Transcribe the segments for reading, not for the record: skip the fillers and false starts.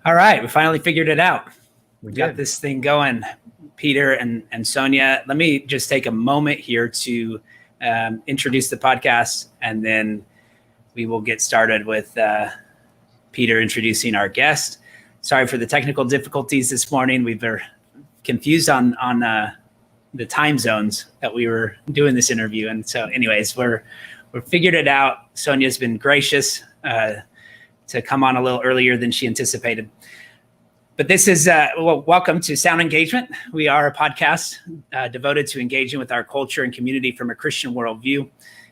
All right, we finally figured it out. We got this thing going. Peter and Sonia, let me just take a moment here to introduce the podcast, and then we will get started with Peter introducing our guest. Sorry for the technical difficulties this morning. We were confused on the time zones that we were doing this interview. And so anyways, we're figured it out. Sonia's been gracious to come on a little earlier than she anticipated. But this is, welcome to Sound Engagement. We are a podcast devoted to engaging with our culture and community from a Christian worldview.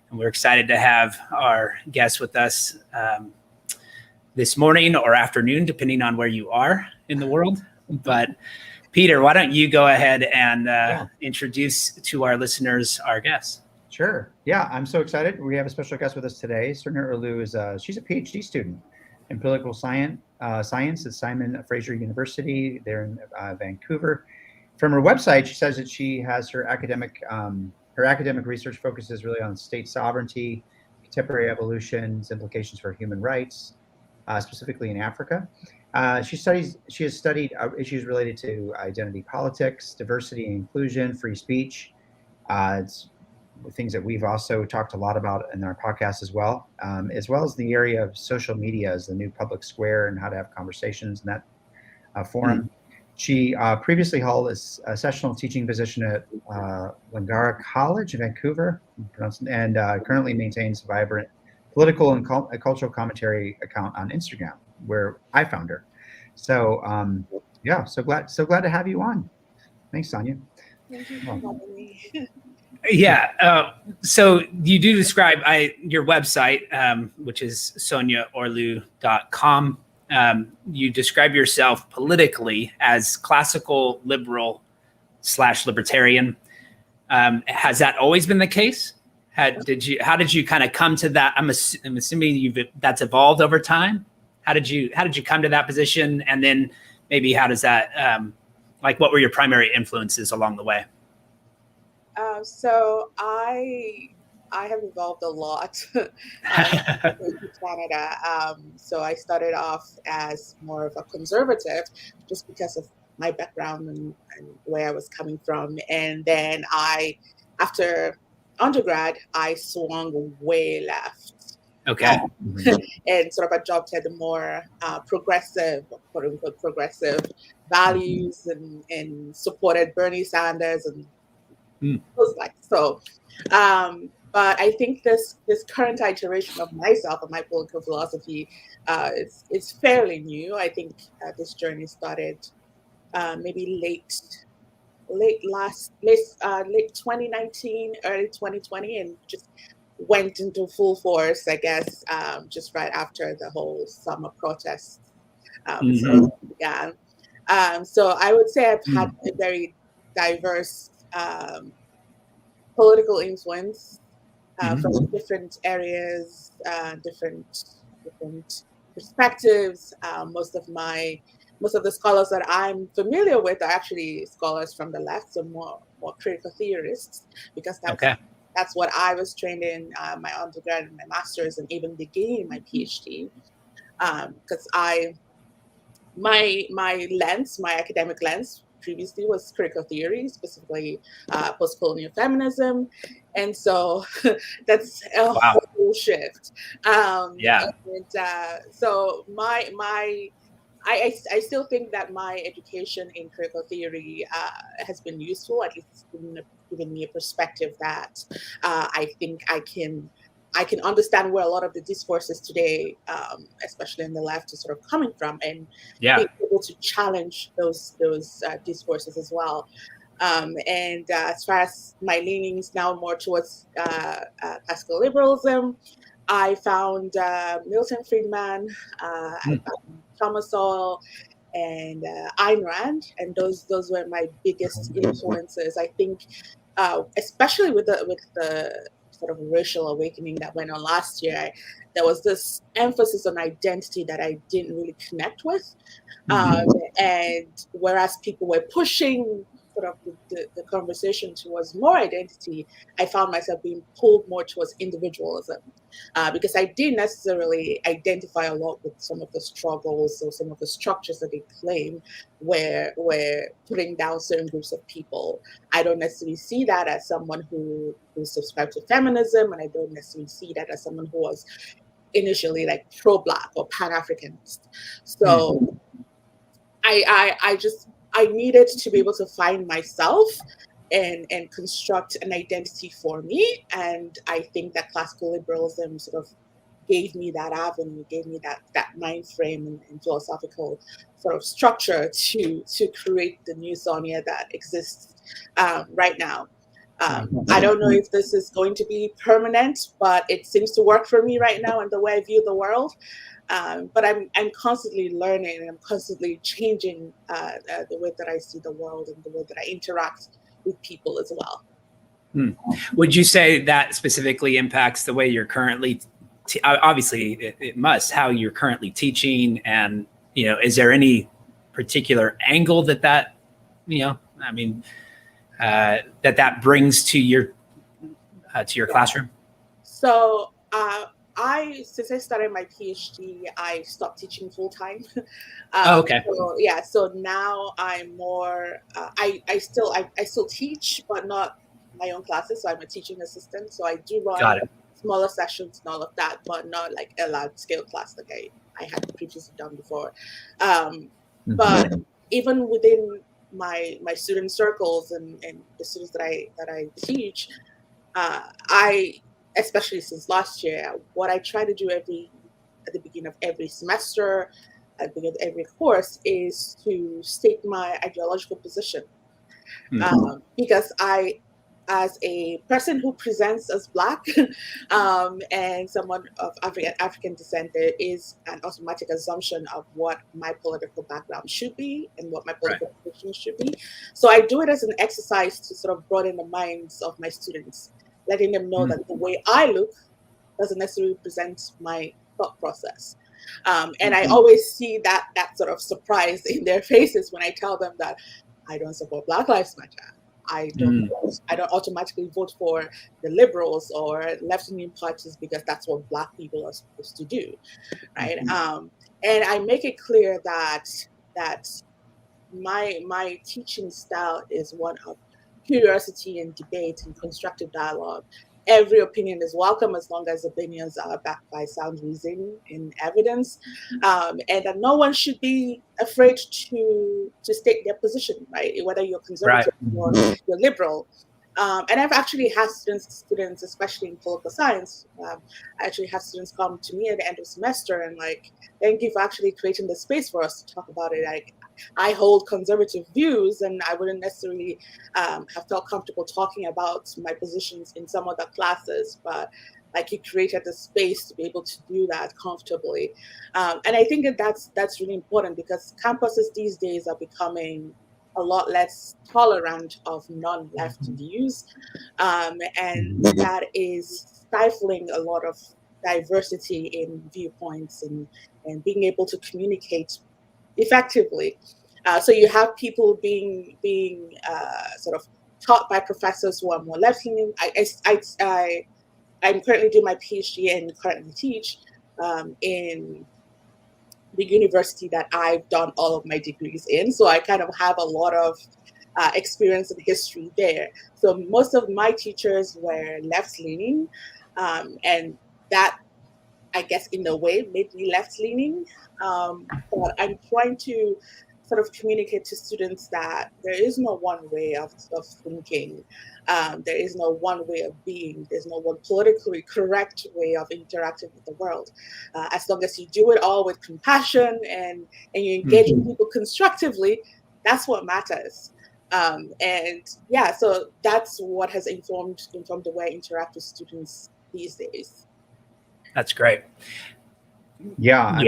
And we're excited to have our guests with us this morning or afternoon, depending on where you are in the world. But Peter, why don't you go ahead and introduce to our listeners our guests? Sure. Yeah, I'm so excited. We have a special guest with us today. Sonia Orlu is she's a PhD student in political science at Simon Fraser University there in Vancouver. From her website, she says that she has her academic research focuses really on state sovereignty, contemporary evolutions, implications for human rights, specifically in Africa. She has studied issues related to identity politics, diversity and inclusion, free speech. It's things that we've also talked a lot about in our podcast as well as the area of social media as the new public square and how to have conversations in that forum. She previously held a sessional teaching position at Langara College in Vancouver, and currently maintains a vibrant political and cultural commentary account on Instagram, where I found her. So so glad to have you on. Thanks, Sonia. Thank you for having me. Yeah. So you do describe your website, which is soniaorlu.com. You describe yourself politically as classical liberal / libertarian. Has that always been the case? How did you kind of come to that? I'm assuming that's evolved over time. How did you come to that position? And then maybe how does that, what were your primary influences along the way? So I have evolved a lot in Canada. So I started off as more of a conservative just because of my background and where I was coming from. And then after undergrad, I swung way left. Okay. And sort of adopted more progressive, quote unquote, progressive values and supported Bernie Sanders and was like so. But I think this current iteration of myself and my political philosophy is fairly new. I think this journey started maybe late 2019, early 2020, and just went into full force, I guess, just right after the whole summer protests began. So I would say I've had a very diverse political influence from different areas, different perspectives. Most of the scholars that I'm familiar with are actually scholars from the left, so more critical theorists, because that's what I was trained in my undergrad and my master's, and even beginning my PhD. Because my academic lens previously was critical theory, specifically post-colonial feminism, and so that's a whole shift. So I still think that my education in critical theory has been useful. At least it's given me a perspective that I think I can understand where a lot of the discourses today, especially in the left, is sort of coming from, and be able to challenge those discourses as well. And as far as my leanings now more towards classical liberalism, I found Milton Friedman, I found Thomas Sowell, and Ayn Rand, and those were my biggest influences. I think, especially with the sort of racial awakening that went on last year, there was this emphasis on identity that I didn't really connect with. And whereas people were pushing sort of the conversation towards more identity, I found myself being pulled more towards individualism, because I didn't necessarily identify a lot with some of the struggles or some of the structures that they claim where putting down certain groups of people. I don't necessarily see that as someone who subscribed to feminism, and I don't necessarily see that as someone who was initially like pro-Black or Pan-Africanist. So I needed to be able to find myself and construct an identity for me. And I think that classical liberalism sort of gave me that avenue, gave me that mind frame and philosophical sort of structure to create the new Sonia that exists right now. I don't know if this is going to be permanent, but it seems to work for me right now and the way I view the world. But I'm constantly learning, and I'm constantly changing the way that I see the world and the way that I interact with people as well. Would you say that specifically impacts the way you're currently, obviously it must, how you're currently teaching, and, is there any particular angle that that brings to your classroom? So since I started my PhD, I stopped teaching full time. Okay. So now I'm more. I still teach, but not my own classes. So I'm a teaching assistant. So I do run smaller sessions and all of that, but not like a large scale class like I had previously done before. But even within my student circles and the students that I teach, especially since last year, what I try to do at the beginning of every semester, at the beginning of every course, is to state my ideological position. Because as a person who presents as Black and someone of African descent, there is an automatic assumption of what my political background should be and what my political position should be. So I do it as an exercise to sort of broaden the minds of my students, letting them know that the way I look doesn't necessarily represent my thought process. And I always see that sort of surprise in their faces when I tell them that I don't support Black Lives Matter. I don't automatically vote for the liberals or left-leaning parties because that's what Black people are supposed to do, right? And I make it clear that my teaching style is one of curiosity and debate and constructive dialogue. Every opinion is welcome as long as opinions are backed by sound reasoning and evidence, and that no one should be afraid to state their position, right? Whether you're conservative or you're liberal. And I've actually had students, especially in political science, I actually have students come to me at the end of the semester and like, thank you for actually creating the space for us to talk about it. Like, I hold conservative views, and I wouldn't necessarily have felt comfortable talking about my positions in some other classes, but like you created the space to be able to do that comfortably. And I think that's really important because campuses these days are becoming a lot less tolerant of non-left views, and that is stifling a lot of diversity in viewpoints and being able to communicate effectively. So you have people being sort of taught by professors who are more left-leaning. I'm currently doing my PhD and currently teach in the university that I've done all of my degrees in. So I kind of have a lot of experience and history there. So most of my teachers were left-leaning, and that, I guess, in a way, made me left-leaning. But I'm trying to sort of communicate to students that there is no one way of thinking. There is no one way of being. There's no one politically correct way of interacting with the world. As long as you do it all with compassion and you engage with people constructively, that's what matters. So that's what has informed the way I interact with students these days. That's great. Yeah,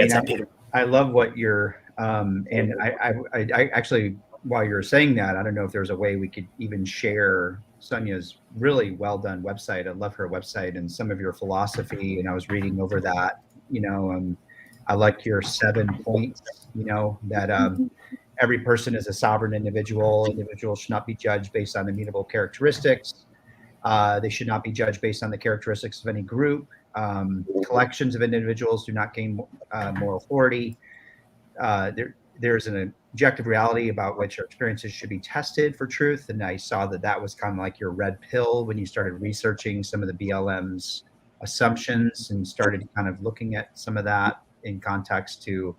I love what you're, and I actually, while you're saying that, I don't know if there's a way we could even share Sonia's really well done website. I love her website and some of your philosophy, and I was reading over that, I like your 7 points, that every person is a sovereign individual. Individuals should not be judged based on immutable characteristics. They should not be judged based on the characteristics of any group. Collections of individuals do not gain moral authority. There's an objective reality about which our experiences should be tested for truth. And I saw that was kind of like your red pill when you started researching some of the BLM's assumptions and started kind of looking at some of that in context to,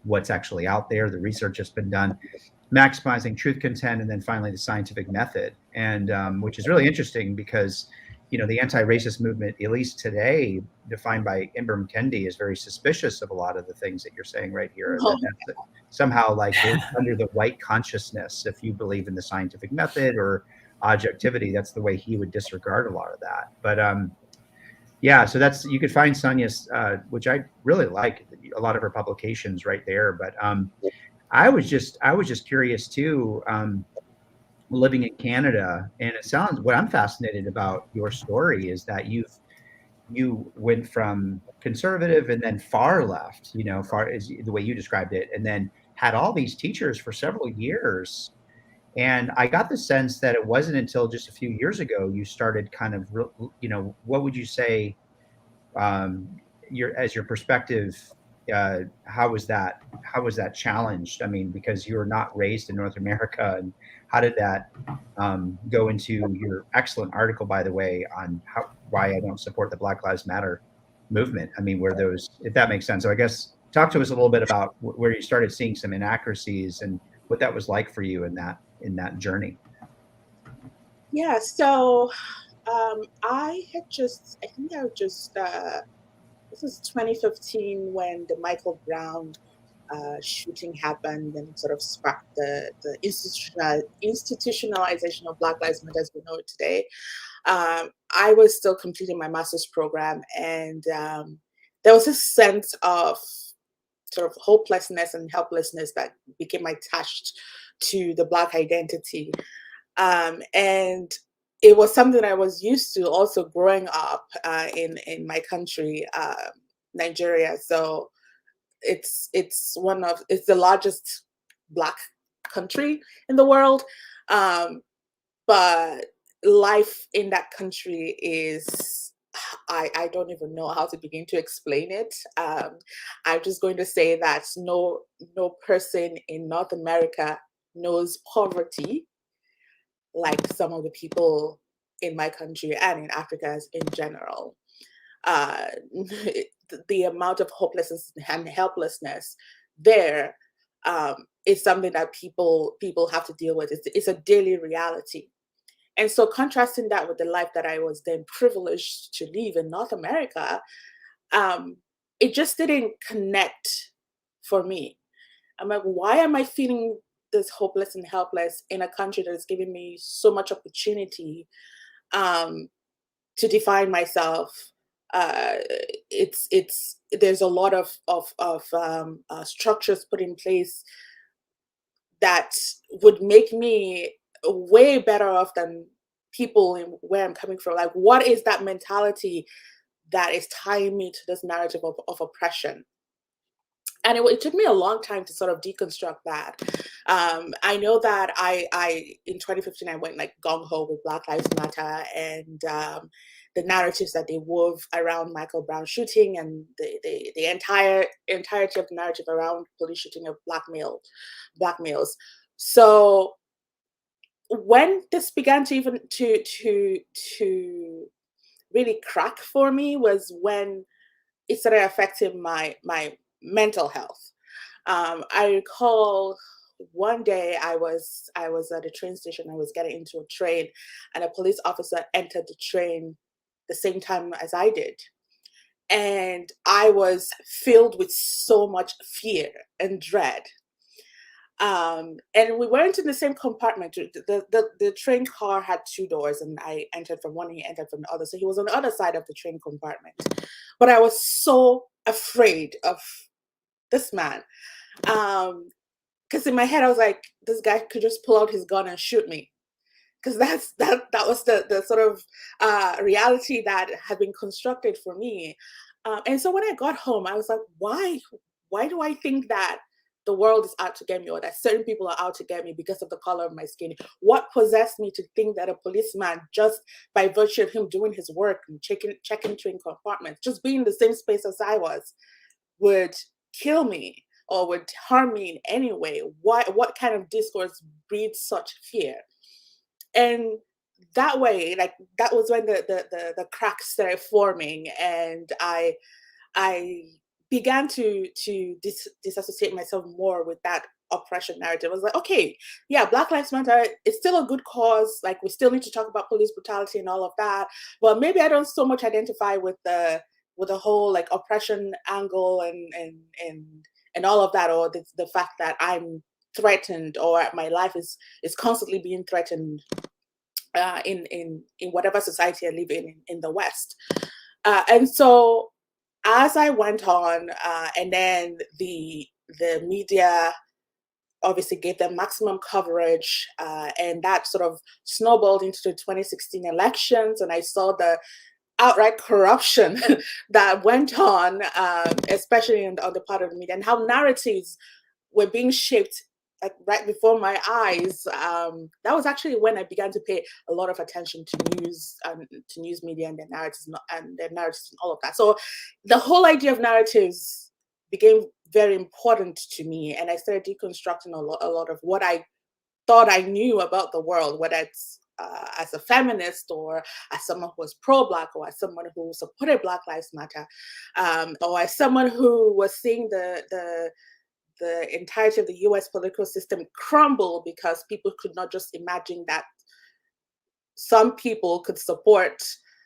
what's actually out there, the research that's been done, maximizing truth content, and then finally the scientific method. And which is really interesting because, the anti-racist movement, at least today, defined by Ibram Kendi, is very suspicious of a lot of the things that you're saying right here. Oh. That's somehow like under the white consciousness, if you believe in the scientific method or objectivity, that's the way he would disregard a lot of that. But yeah, so you could find Sonia's, which I really like, a lot of her publications right there. But I was just curious too, living in Canada, and what I'm fascinated about your story is that you went from conservative and then far left, far is the way you described it, and then had all these teachers for several years. And I got the sense that it wasn't until just a few years ago you started kind of, what would you say, your perspective, how was that challenged? I mean, because you were not raised in North America, and how did that go into your excellent article, by the way, on why I don't support the Black Lives Matter movement? I mean, were those, if that makes sense. So I guess talk to us a little bit about where you started seeing some inaccuracies and what that was like for you in that journey. Yeah, so this was 2015 when the Michael Brown shooting happened and sort of sparked the institutionalization of Black Lives Matter as we know it today. I was still completing my master's program, and there was this sense of sort of hopelessness and helplessness that became attached to the Black identity. And it was something I was used to also growing up in my country, Nigeria. So it's the largest Black country in the world. But life in that country is, I don't even know how to begin to explain it. I'm just going to say that no person in North America knows poverty like some of the people in my country and in Africa in general. The amount of hopelessness and helplessness there is something that people have to deal with. It's a daily reality. And so contrasting that with the life that I was then privileged to live in North America, it just didn't connect for me. I'm like, why am I feeling this hopeless and helpless in a country that is giving me so much opportunity to define myself? There's a lot of structures put in place that would make me way better off than people in where I'm coming from. Like, what is that mentality that is tying me to this narrative of oppression? And it took me a long time to sort of deconstruct that. I know that I in 2015 I went like gung ho with Black Lives Matter and the narratives that they wove around Michael Brown shooting and the entirety of the narrative around police shooting of black males. So when this began to even to really crack for me was when it started affecting my mental health. I recall one day I was at a train station. I was getting into a train, and a police officer entered the train the same time as I did, and I was filled with so much fear and dread. And we weren't in the same compartment. The train car had two doors, and I entered from one and he entered from the other. So he was on the other side of the train compartment. But I was so afraid of this man. Because in my head, I was like, this guy could just pull out his gun and shoot me. Because that was the sort of reality that had been constructed for me. And so when I got home, I was like, why do I think that the world is out to get me, or that certain people are out to get me because of the color of my skin? What possessed me to think that a policeman, just by virtue of him doing his work and checking train compartments, just being in the same space as I was, would kill me or would harm me in any way? What kind of discourse breeds such fear? And that way, like, that was when the cracks started forming, and I began to disassociate myself more with that oppression narrative. I was like, okay, yeah, Black Lives Matter, it's still a good cause. Like, we still need to talk about police brutality and all of that. But maybe I don't so much identify with the whole like oppression angle and all of that, or the fact that I'm threatened, or my life is constantly being threatened in whatever society I live in the West. And so as I went on, and then the media obviously gave them maximum coverage, and that sort of snowballed into the 2016 elections, and I saw the outright corruption that went on, especially on the part of the media, and how narratives were being shaped like right before my eyes. That was actually when I began to pay a lot of attention to news media and their narratives and all of that. So the whole idea of narratives became very important to me, and I started deconstructing a lot of what I thought I knew about the world, whether it's as a feminist, or as someone who was pro-Black, or as someone who supported Black Lives Matter, or as someone who was seeing the entirety of the US political system crumble because people could not just imagine that some people could support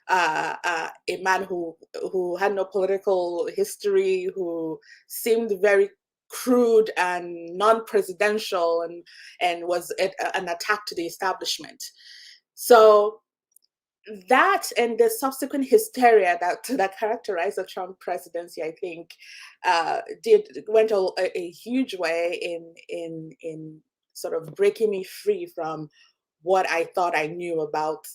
a man who had no political history, who seemed very crude and non-presidential, and was an attack to the establishment. So that, and the subsequent hysteria that characterized the Trump presidency, I think, went a huge way in sort of breaking me free from what I thought I knew about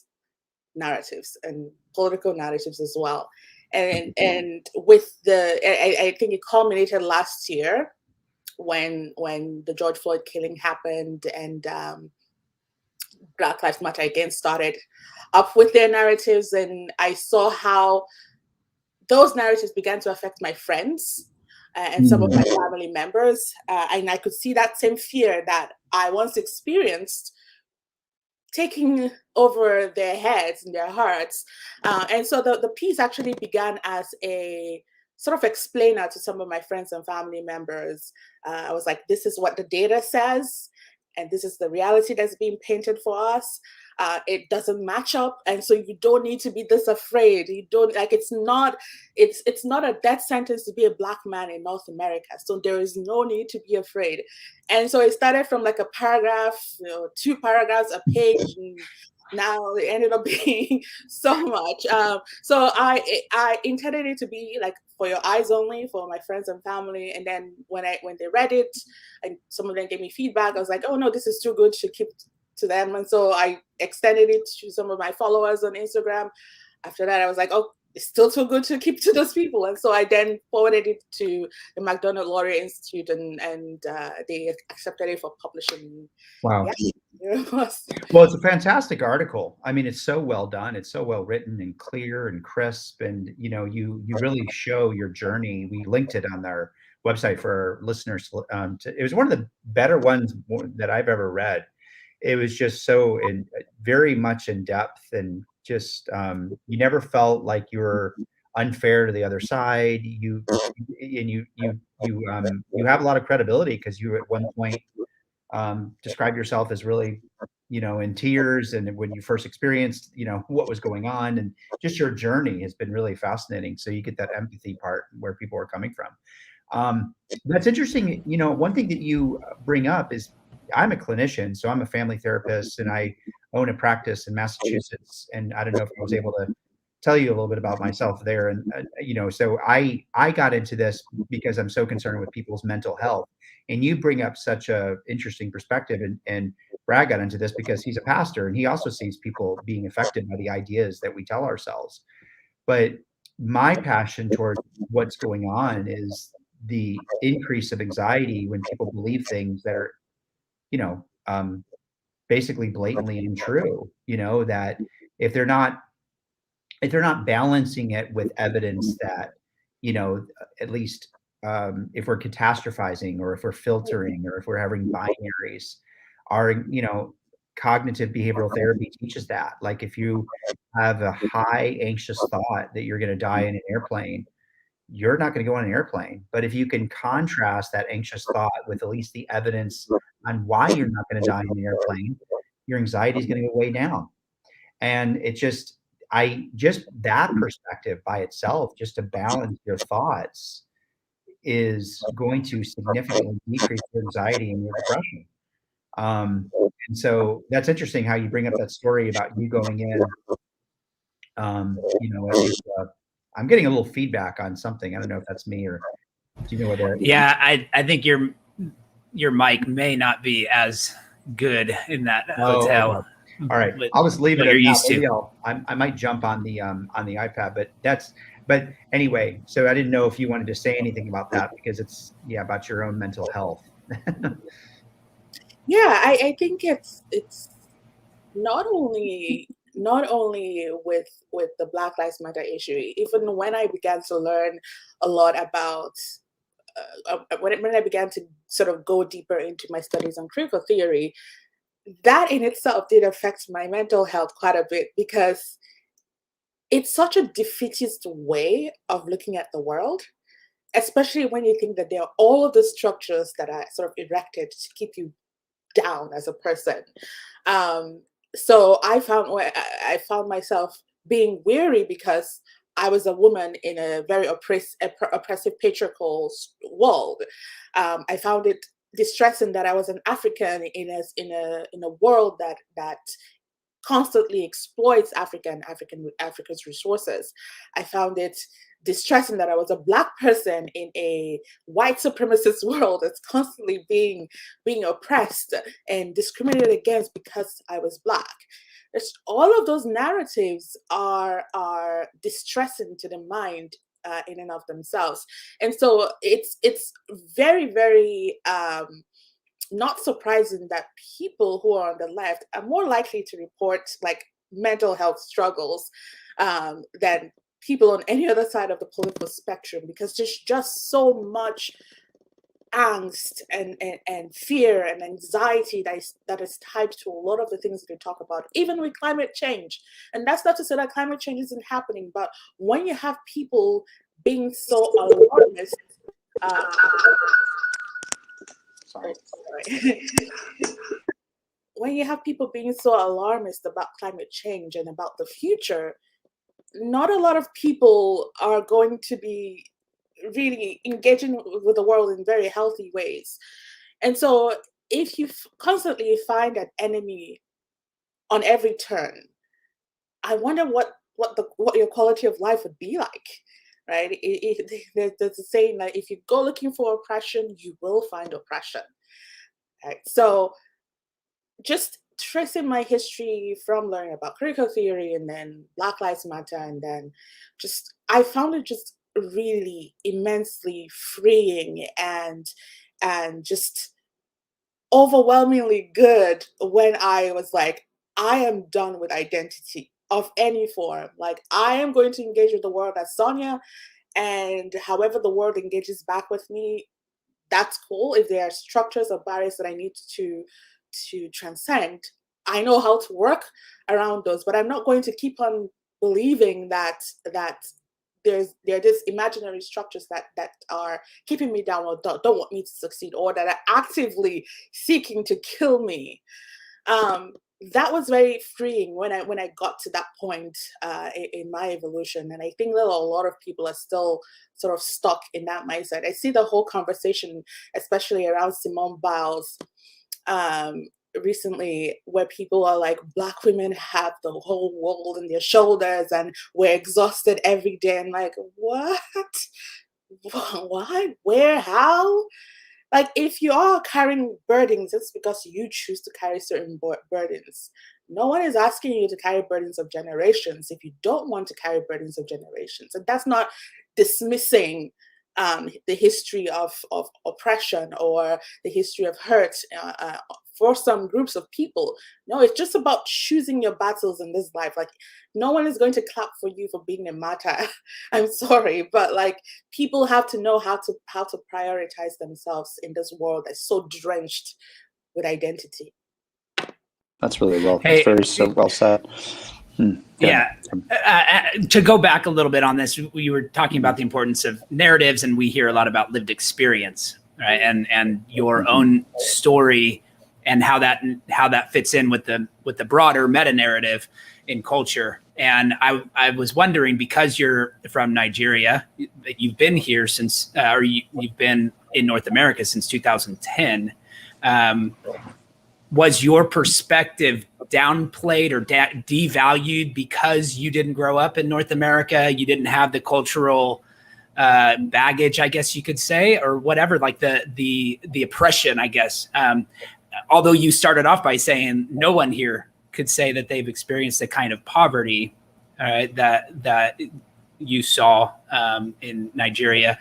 narratives and political narratives as well. And with I think it culminated last year when the George Floyd killing happened, and Black Lives Matter again started up with their narratives, and I saw how those narratives began to affect my friends and some of my family members, and I could see that same fear that I once experienced taking over their heads and their hearts. And so the piece actually began as a sort of explainer to some of my friends and family members. I was like, this is what the data says, and this is the reality that's being painted for us. It doesn't match up, and so you don't need to be this afraid. You don't, like, it's not a death sentence to be a Black man in North America, so there is no need to be afraid. And so it started from like a paragraph, 2 paragraphs a page, and now it ended up being so much. So I intended it to be like for your eyes only, for my friends and family. And then when they read it, and some of them gave me feedback, I was like, oh no, this is too good to keep to them. And so I extended it to some of my followers on Instagram. After that, I was like, oh, it's still too good to keep to those people. And so I then forwarded it to the McDonald Laureate Institute, and they accepted it for publishing. Wow. Yeah. Well, it's a fantastic article. I mean, it's so well done. It's so well written and clear and crisp. And, you really show your journey. We linked it on our website for our listeners. It was one of the better ones that I've ever read. It was just so very much in depth, and just you never felt like you were unfair to the other side. You have a lot of credibility, because you at one point described yourself as really, in tears, and when you first experienced, what was going on, and just your journey has been really fascinating. So you get that empathy part where people are coming from. That's interesting. One thing that you bring up is, I'm a clinician, so I'm a family therapist, and I own a practice in Massachusetts. And I don't know if I was able to tell you a little bit about myself there. And, so I got into this because I'm so concerned with people's mental health. And you bring up such a interesting perspective. And Brad got into this because he's a pastor, and he also sees people being affected by the ideas that we tell ourselves. But my passion towards what's going on is the increase of anxiety when people believe things that are, you know, basically blatantly untrue, you know, that if they're not balancing it with evidence that, you know, at least if we're catastrophizing or if we're filtering or if we're having binaries, our, you know, cognitive behavioral therapy teaches that. Like if you have a high anxious thought that you're going to die in an airplane, you're not going to go on an airplane. But if you can contrast that anxious thought with at least the evidence on why you're not going to die in the airplane, your anxiety is going to go way down. And it just, that perspective by itself, just to balance your thoughts, is going to significantly decrease your anxiety and your depression. And so that's interesting how you bring up that story about you going in. You know, I think I'm getting a little feedback on something. I don't know if that's me or do you know whether? Yeah, I think your mic may not be as good in that hotel. Okay. All right, I'll just leave it you're at used that. to. I might jump on the iPad, but anyway. So I didn't know if you wanted to say anything about that because it's about your own mental health. Yeah, I think it's not only with the Black Lives Matter issue. Even when I began to learn a lot about when I began to sort of go deeper into my studies on critical theory, that in itself did affect my mental health quite a bit, because it's such a defeatist way of looking at the world, especially when you think that there are all of the structures that are sort of erected to keep you down as a person. So I found myself being weary because I was a woman in a very oppressive patriarchal world. I found it distressing that I was an African in a world that constantly exploits Africa's resources. I found it distressing that I was a Black person in a white supremacist world that's constantly being oppressed and discriminated against because I was Black. All of those narratives are distressing to the mind in and of themselves, and so it's very, very not surprising that people who are on the left are more likely to report like mental health struggles than people on any other side of the political spectrum, because there's just so much angst and fear and anxiety that is tied to a lot of the things that we talk about, even with climate change. And that's not to say that climate change isn't happening, but when you have people being so alarmist, when you have people being so alarmist about climate change and about the future, not a lot of people are going to be really engaging with the world in very healthy ways. And so if you constantly find an enemy on every turn, I wonder what your quality of life would be like, right? There's a saying that if you go looking for oppression, you will find oppression. Right? So just tracing my history from learning about critical theory and then Black Lives Matter, and then I found it just really immensely freeing and just overwhelmingly good when I was like, I am done with identity of any form. Like, I am going to engage with the world as Sonia, and however the world engages back with me, that's cool. If there are structures or barriers that I need to transcend, I know how to work around those, but I'm not going to keep on believing that there are these imaginary structures that are keeping me down or don't want me to succeed, or that are actively seeking to kill me. That was very freeing when I got to that point in my evolution. And I think that a lot of people are still sort of stuck in that mindset. I see the whole conversation, especially around Simone Biles, recently, where people are like, Black women have the whole world on their shoulders and we're exhausted every day. And like, what? Why? Where? How? Like, if you are carrying burdens, it's because you choose to carry certain burdens. No one is asking you to carry burdens of generations if you don't want to carry burdens of generations. And that's not dismissing the history of oppression or the history of hurt for some groups of people. No, it's just about choosing your battles in this life. Like, no one is going to clap for you for being a martyr. I'm sorry, but like, people have to know how to prioritize themselves in this world that's so drenched with identity. That's really well. That's very so well said. Yeah. To go back a little bit on this, we were talking about the importance of narratives, and we hear a lot about lived experience, right? And your own story and how that fits in with the broader meta narrative in culture. And I was wondering, because you're from Nigeria, that you've been here since, or you've been in North America since 2010. Was your perspective downplayed or devalued because you didn't grow up in North America? You didn't have the cultural baggage, I guess you could say, or whatever, like the oppression, I guess. Although you started off by saying no one here could say that they've experienced the kind of poverty that you saw in Nigeria.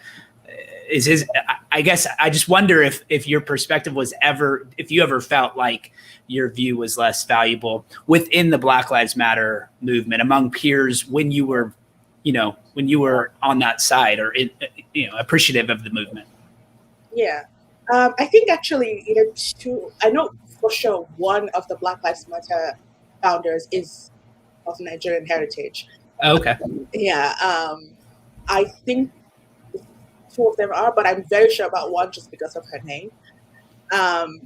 I guess I just wonder if your perspective was if you ever felt like your view was less valuable within the Black Lives Matter movement among peers when you were on that side, or appreciative of the movement. Yeah, I think actually, I know for sure one of the Black Lives Matter founders is of Nigerian heritage. Okay. Yeah, I think two of them are, but I'm very sure about one just because of her name. So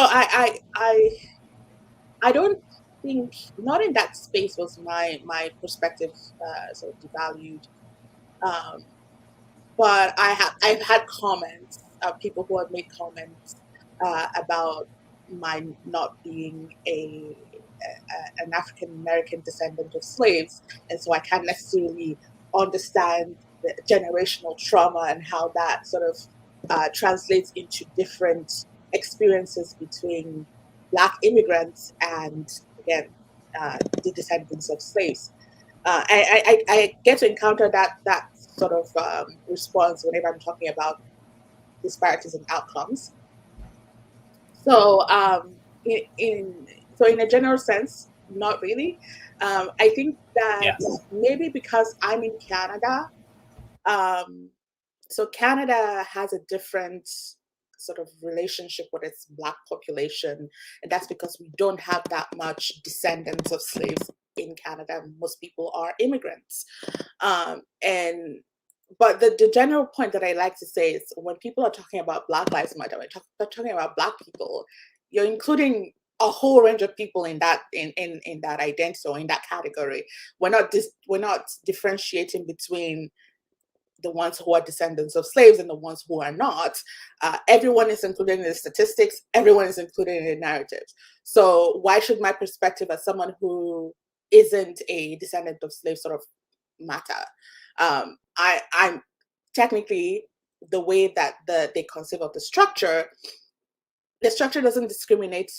I don't think, not in that space was my perspective sort of devalued. But I've had comments, people who have made comments about my not being an African American descendant of slaves, and so I can't necessarily understand the generational trauma and how that sort of translates into different experiences between Black immigrants and, again, the descendants of slaves. I get to encounter that sort of response whenever I'm talking about disparities in outcomes. So in a general sense, not really. I think that maybe because I'm in Canada, so Canada has a different sort of relationship with its Black population, and that's because we don't have that much descendants of slaves in Canada. Most people are immigrants. But the general point that I like to say is, when people are talking about Black Lives Matter, when they're talking about Black people, you're including a whole range of people in that in that identity or in that category. We're not differentiating between the ones who are descendants of slaves and the ones who are not. Everyone is included in the statistics. Everyone is included in the narratives. So why should my perspective as someone who isn't a descendant of slaves sort of matter? I'm technically, the way that they conceive of the structure doesn't discriminate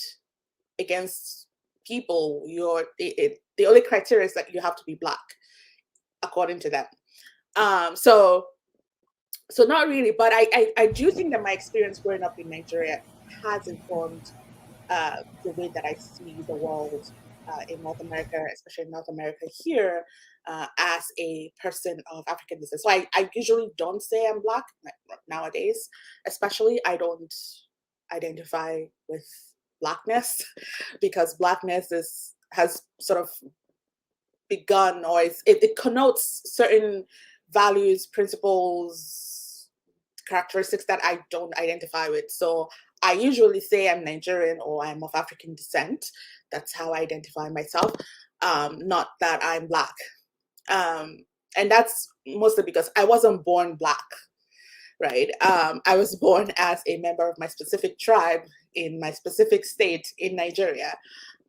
against people. The only criteria is that you have to be Black, according to them. So not really, but I do think that my experience growing up in Nigeria has informed the way that I see the world in North America, especially in North America here, as a person of African descent. So I usually don't say I'm Black nowadays, especially. I don't identify with Blackness because Blackness has sort of begun, or it connotes certain values, principles, characteristics that I don't identify with. So I usually say I'm Nigerian or I'm of African descent. That's how I identify myself, not that I'm Black. And that's mostly because I wasn't born Black, right? I was born as a member of my specific tribe in my specific state in Nigeria.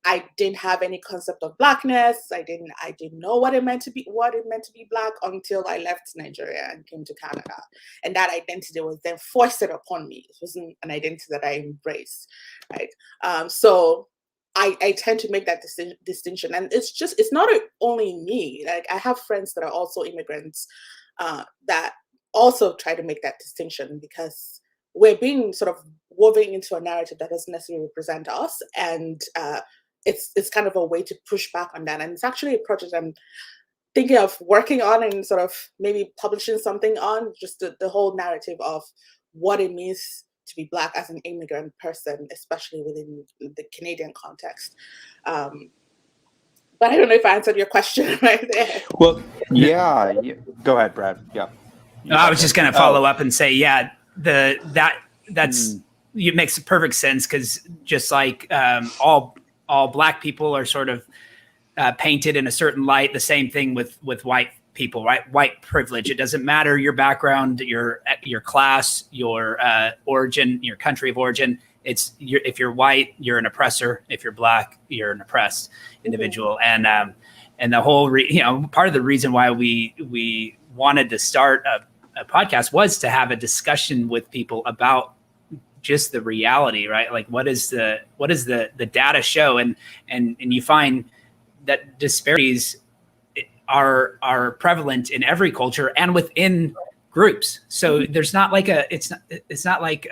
I didn't have any concept of Blackness. I didn't know what it meant to be Black until I left Nigeria and came to Canada. And that identity was then foisted upon me. It wasn't an identity that I embraced, right? So I tend to make that distinction, and it's not only me. Like, I have friends that are also immigrants that also try to make that distinction, because we're being sort of woven into a narrative that doesn't necessarily represent us, and it's kind of a way to push back on that. And it's actually a project I'm thinking of working on, and sort of maybe publishing something on, just the whole narrative of what it means to be Black as an immigrant person, especially within the Canadian context. But I don't know if I answered your question right there. Well, yeah. Go ahead, Brad. Yeah. I was just going to follow up and say, yeah, that's it makes perfect sense, because just like all Black people are sort of painted in a certain light, the same thing with white people, right? White privilege. It doesn't matter your background, your class, your origin, your country of origin. If you're white, you're an oppressor. If you're Black, you're an oppressed individual. And the whole part of the reason why we wanted to start a podcast was to have a discussion with people about just the reality, right? Like, what is the data show, and you find that disparities are prevalent in every culture and within groups. So there's not like it's not like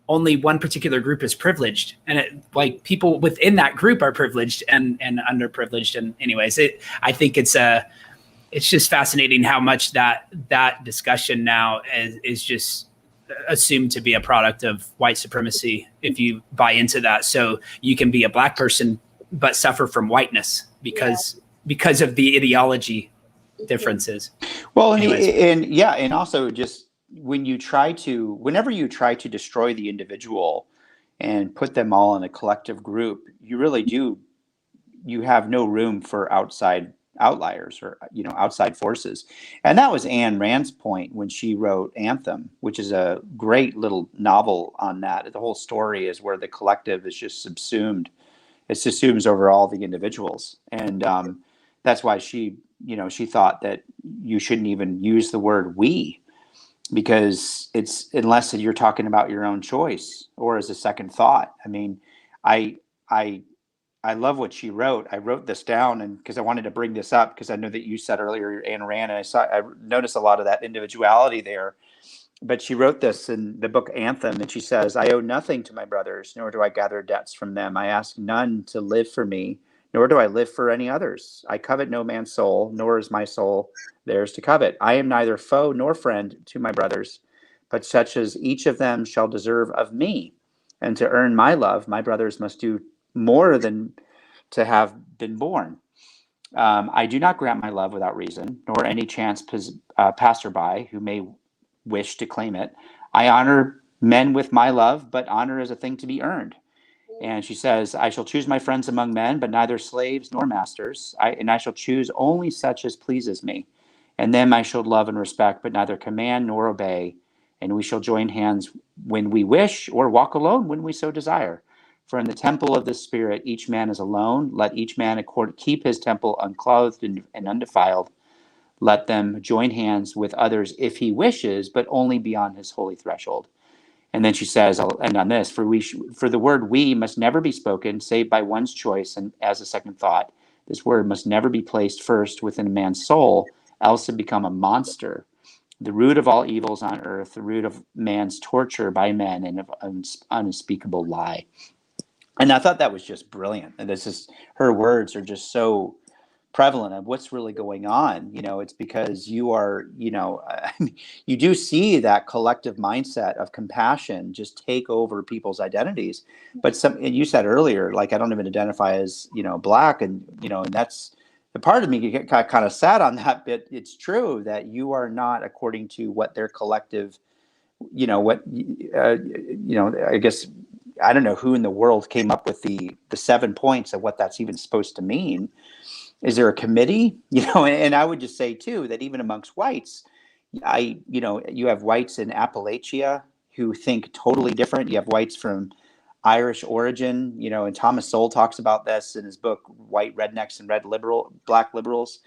only one particular group is privileged, and like people within that group are privileged and underprivileged. And anyways, I think it's just fascinating how much that discussion now is just assumed to be a product of white supremacy, if you buy into that. So you can be a Black person but suffer from whiteness because of the ideology differences. Well, and also just whenever you try to destroy the individual and put them all in a collective group, you have no room for outliers or outside forces. And that was Ayn Rand's point when she wrote Anthem, which is a great little novel on that. The whole story is where the collective is just subsumed. It subsumes over all the individuals, and that's why she thought that you shouldn't even use the word "we," because unless you're talking about your own choice or as a second thought. I mean, I love what she wrote. I wrote this down, and because I wanted to bring this up, because I know that you said earlier Ayn Rand, and I noticed a lot of that individuality there. But she wrote this in the book Anthem, and she says, "I owe nothing to my brothers, nor do I gather debts from them. I ask none to live for me, nor do I live for any others. I covet no man's soul, nor is my soul theirs to covet. I am neither foe nor friend to my brothers, but such as each of them shall deserve of me. And to earn my love, my brothers must do more than to have been born. I do not grant my love without reason, nor any chance passerby who may wish to claim it. I honor men with my love, but honor is a thing to be earned." And she says, "I shall choose my friends among men, but neither slaves nor masters. I shall choose only such as pleases me. And them I shall love and respect, but neither command nor obey. And we shall join hands when we wish, or walk alone when we so desire. For in the temple of the Spirit, each man is alone. Let each man keep his temple unclothed and undefiled. Let them join hands with others if he wishes, but only beyond his holy threshold." And then she says, I'll end on this, for the word "we" must never be spoken, save by one's choice and as a second thought. This word must never be placed first within a man's soul, else it become a monster. The root of all evils on earth, the root of man's torture by men, and of unspeakable lie. And I thought that was just brilliant. And her words are just so prevalent of what's really going on. It's because you do see that collective mindset of compassion just take over people's identities. But and you said earlier, like, I don't even identify as Black, and and that's the part of me got kind of sad on that bit. It's true that you are not according to what their collective, I guess, I don't know who in the world came up with the 7 points of what that's even supposed to mean. Is there a committee? And I would just say too that even amongst whites, you have whites in Appalachia who think totally different. You have whites from Irish origin, and Thomas Sowell talks about this in his book White Rednecks and Black Liberals,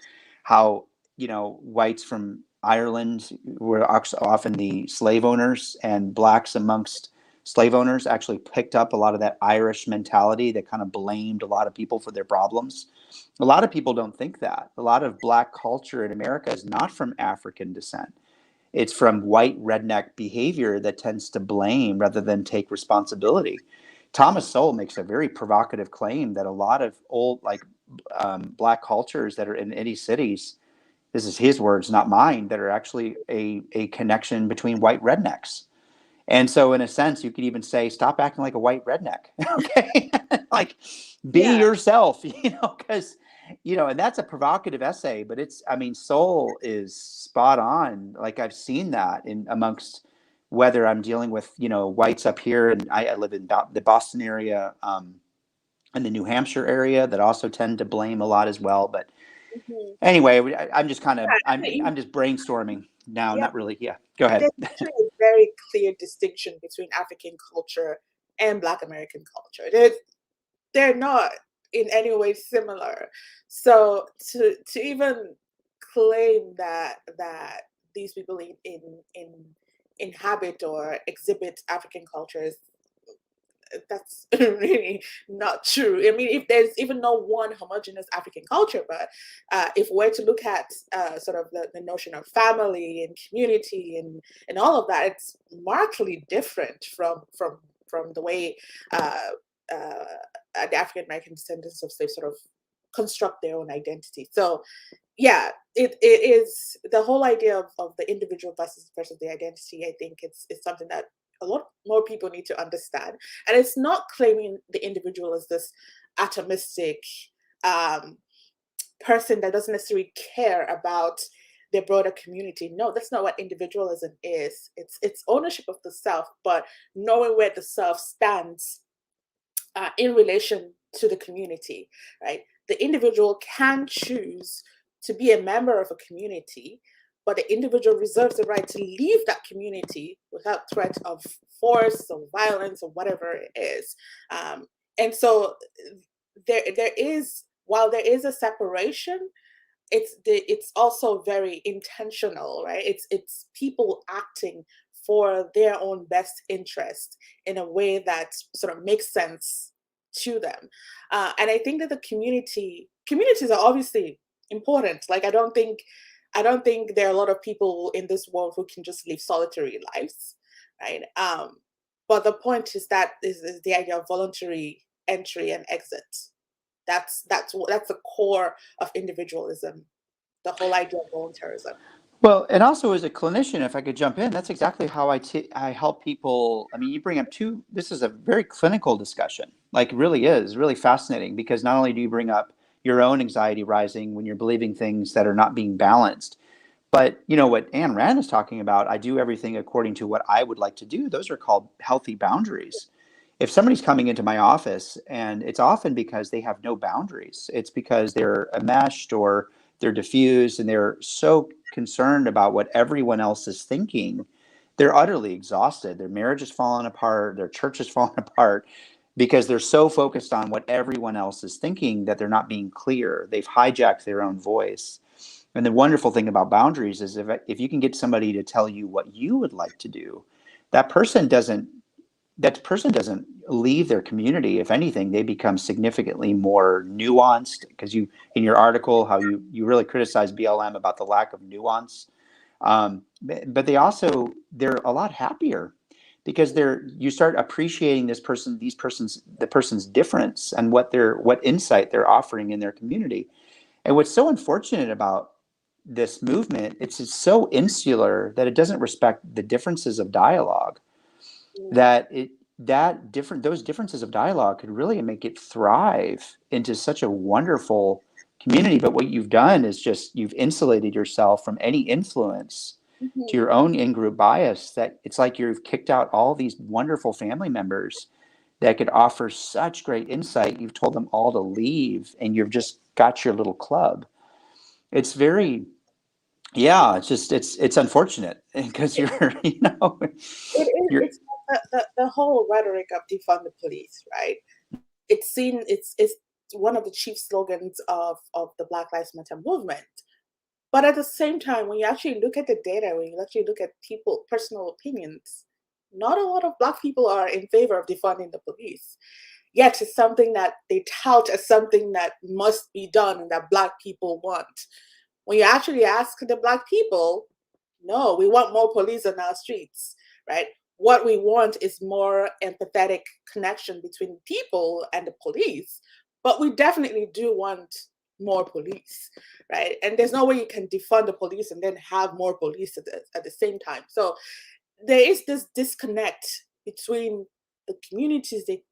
how whites from Ireland were often the slave owners, and Blacks amongst slave owners actually picked up a lot of that Irish mentality that kind of blamed a lot of people for their problems. A lot of people don't think that. A lot of Black culture in America is not from African descent. It's from white redneck behavior that tends to blame rather than take responsibility. Thomas Sowell makes a very provocative claim that a lot of old, Black cultures that are in any cities, this is his words, not mine, that are actually a connection between white rednecks. And so in a sense, you could even say, stop acting like a white redneck. Okay. Like, be yourself, because, and that's a provocative essay, but Sowell is spot on. Like, I've seen that in amongst, whether I'm dealing with, whites up here, and I live in the Boston area, and the New Hampshire area, that also tend to blame a lot as well. But anyway, I'm just kind of, I'm just brainstorming now, not really. Yeah, go ahead. There's actually a very clear distinction between African culture and Black American culture. They're not in any way similar. So to even claim that these people inhabit or exhibit African cultures, that's really not true. I mean, if there's even no one homogeneous African culture, but if we're to look at sort of the notion of family and community and all of that, it's markedly different from the way the African American descendants of slaves sort of construct their own identity. So yeah, it is the whole idea of the individual versus the identity. I think it's something that a lot more people need to understand. And it's not claiming the individual as this atomistic person that doesn't necessarily care about their broader community. No, that's not what individualism is. It's ownership of the self, but knowing where the self stands in relation to the community, right? The individual can choose to be a member of a community, but the individual reserves the right to leave that community without threat of force or violence or whatever it is. And so there is, while there is a separation, it's also very intentional, right? It's people acting for their own best interest in a way that sort of makes sense to them. And I think that the communities are obviously important. Like, I don't think there are a lot of people in this world who can just live solitary lives, right? But the point is the idea of voluntary entry and exit. That's the core of individualism, the whole idea of voluntarism. Well, and also as a clinician, if I could jump in, that's exactly how I help people. I mean, you bring up this is a very clinical discussion, like, it really is really fascinating, because not only do you bring up your own anxiety rising when you're believing things that are not being balanced, but what Ayn Rand is talking about, I do everything according to what I would like to do. Those are called healthy boundaries. If somebody's coming into my office, and it's often because they have no boundaries, it's because they're enmeshed or they're diffused and they're so concerned about what everyone else is thinking, they're utterly exhausted. Their marriage is falling apart, their church is falling apart, because they're so focused on what everyone else is thinking that they're not being clear. They've hijacked their own voice. And the wonderful thing about boundaries is if you can get somebody to tell you what you would like to do, that person doesn't leave their community. If anything, they become significantly more nuanced, because you, in your article, how you really criticize BLM about the lack of nuance. But they're a lot happier, because you start appreciating the person's difference and what insight they're offering in their community. And what's so unfortunate about this movement, it's so insular that it doesn't respect the differences of dialogue. Those differences of dialogue could really make it thrive into such a wonderful community. But what you've done is just, you've insulated yourself from any influence to your own in-group bias, that it's like you've kicked out all these wonderful family members that could offer such great insight. You've told them all to leave, and you've just got your little club. It's very, it's unfortunate, because you're, It's the whole rhetoric of defund the police, right? It's one of the chief slogans of the Black Lives Matter movement. But at the same time, when you actually look at the data, when you actually look at personal opinions, not a lot of Black people are in favor of defunding the police. Yet it's something that they tout as something that must be done and that Black people want. When you actually ask the Black people, no, we want more police on our streets, right? What we want is more empathetic connection between people and the police, but we definitely do want more police, right? And there's no way you can defund the police and then have more police at the same time. So there is this disconnect between the communities they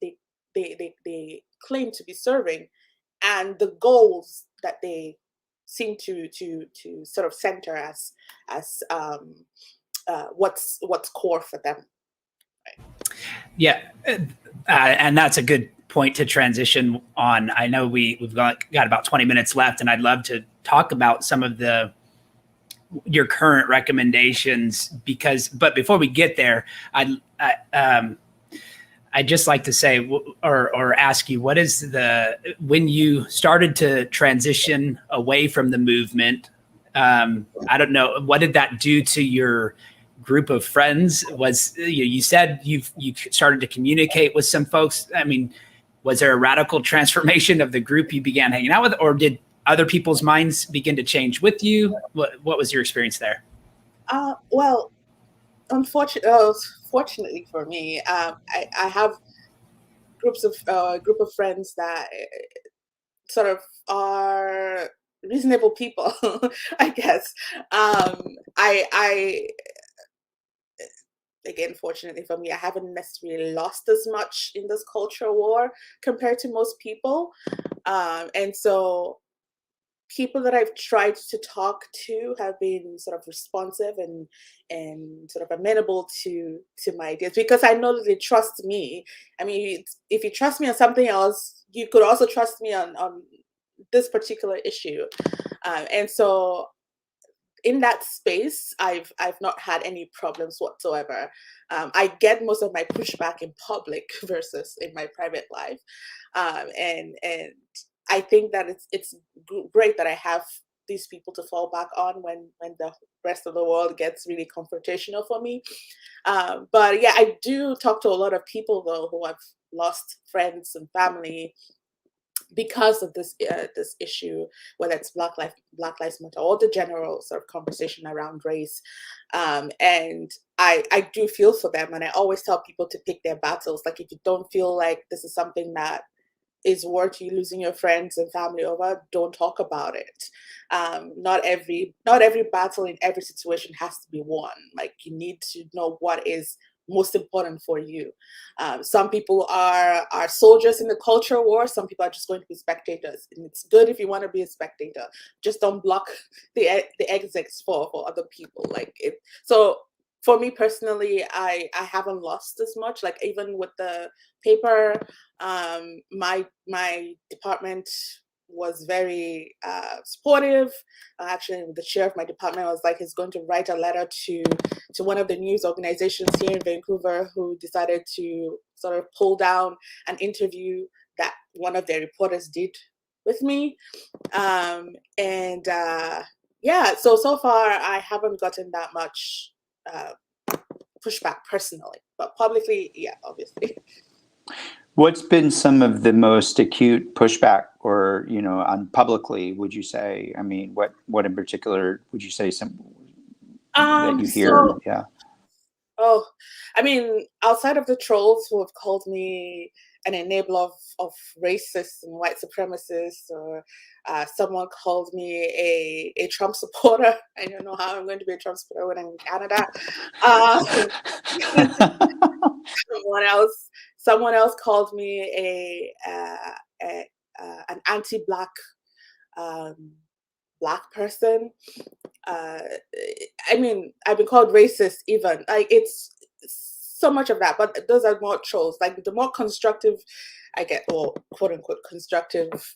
claim to be serving and the goals that they seem to sort of center as what's core for them. Yeah, and that's a good point to transition on. I know we've got about 20 minutes left, and I'd love to talk about some of your current recommendations but before we get there, I'd just like to say or ask you, what is when you started to transition away from the movement, I don't know, what did that do to your group of friends? You said you started to communicate with some folks. I mean, was there a radical transformation of the group you began hanging out with, or did other people's minds begin to change with you? What was your experience there? Well, fortunately for me, I have group of friends that sort of are reasonable people, I guess. I again, fortunately for me, I haven't necessarily lost as much in this cultural war compared to most people, and so people that I've tried to talk to have been sort of responsive and sort of amenable to my ideas, because I know that they trust me. I mean, if you trust me on something else, you could also trust me on this particular issue. And so in that space, I've not had any problems whatsoever. I get most of my pushback in public versus in my private life. And I think that it's great that I have these people to fall back on when the rest of the world gets really confrontational for me. But yeah, I do talk to a lot of people though who have lost friends and family because of this issue, whether it's Black Lives Matter or the general sort of conversation around race. And I do feel for them, and I always tell people to pick their battles. Like, if you don't feel like this is something that is worth you losing your friends and family over, don't talk about it. Not every battle in every situation has to be won. Like, you need to know what is most important for you. Some people are soldiers in the culture war. Some people are just going to be spectators, and it's good if you want to be a spectator. Just don't block the exits for other people. Like it. So for me personally, I haven't lost as much. Like, even with the paper, my department was very supportive. Actually, the chair of my department was like, he's going to write a letter to one of the news organizations here in Vancouver, who decided to sort of pull down an interview that one of their reporters did with me. Yeah, so far I haven't gotten that much pushback personally, but publicly, yeah, obviously. What's been some of the most acute pushback, or on publicly? Would you say? I mean, what in particular would you say that you hear? Yeah. Oh, I mean, outside of the trolls who have called me an enabler of racists and white supremacists, or someone called me a Trump supporter. I don't know how I'm going to be a Trump supporter when I'm in Canada. Someone else called me an anti-Black Black person. I mean, I've been called racist even. Like, it's so much of that, but those are more trolls. Like, the more constructive I get, or quote unquote constructive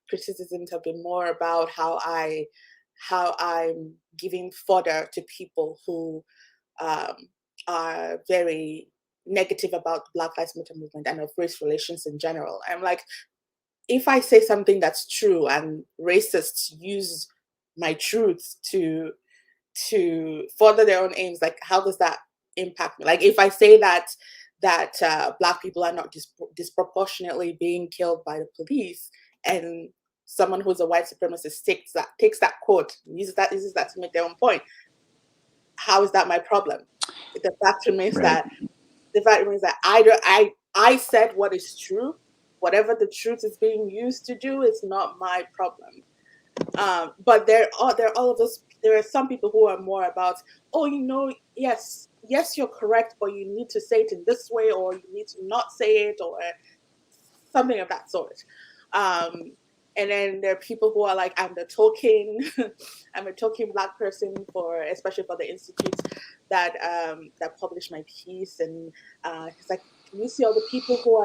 criticisms have been more about how I'm giving fodder to people who are very negative about the Black Lives Matter movement and of race relations in general. I'm like, if I say something that's true and racists use my truth to further their own aims, like, how does that impact me. Like if I say that Black people are not disproportionately being killed by the police, and someone who's a white supremacist takes that quote, uses that to make their own point, how is that my problem? The fact remains that I said what is true. Whatever the truth is being used to do is not my problem. But there are some people who are more about, yes, you're correct, but you need to say it in this way, or you need to not say it, or something of that sort. And then there are people who are like, I'm a token Black person especially for the institutes that published my piece, and it's like, can you see all the people who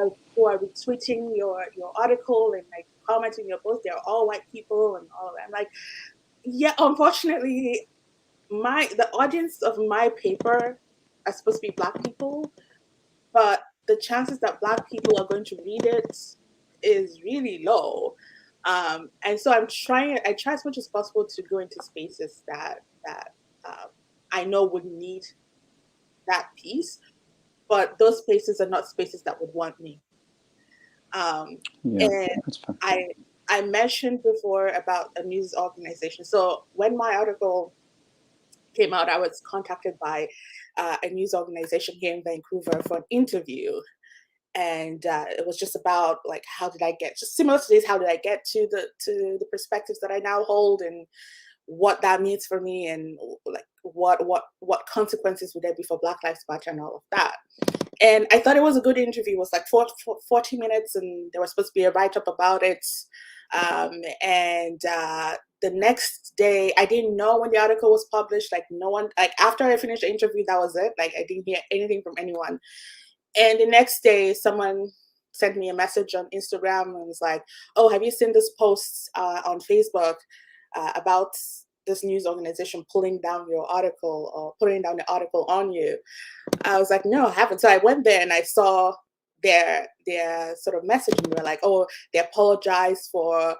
are retweeting your article and like commenting your post? They're all white people and all of that. I'm like, yeah, unfortunately, the audience of my paper are supposed to be Black people, but the chances that Black people are going to read it is really low. And so I try as much as possible to go into spaces that I know would need that piece, but those spaces are not spaces that would want me. And I mentioned before about a news organization. So when my article came out, I was contacted by a news organization here in Vancouver for an interview. And it was just about like, just similar to this, how did I get to the perspectives that I now hold, and what that means for me, and like what consequences would there be for Black Lives Matter and all of that. And I thought it was a good interview. It was like 40 minutes, and there was supposed to be a write-up about it. And the next day, I didn't know when the article was published. Like no one, like after I finished the interview, that was it. Like I didn't hear anything from anyone. And the next day, someone sent me a message on Instagram and was like, "Oh, have you seen this post on Facebook about this news organization pulling down your article or putting down the article on you?" I was like, "No, I haven't." So I went there and I saw their sort of message, and they were like, "Oh, they apologize for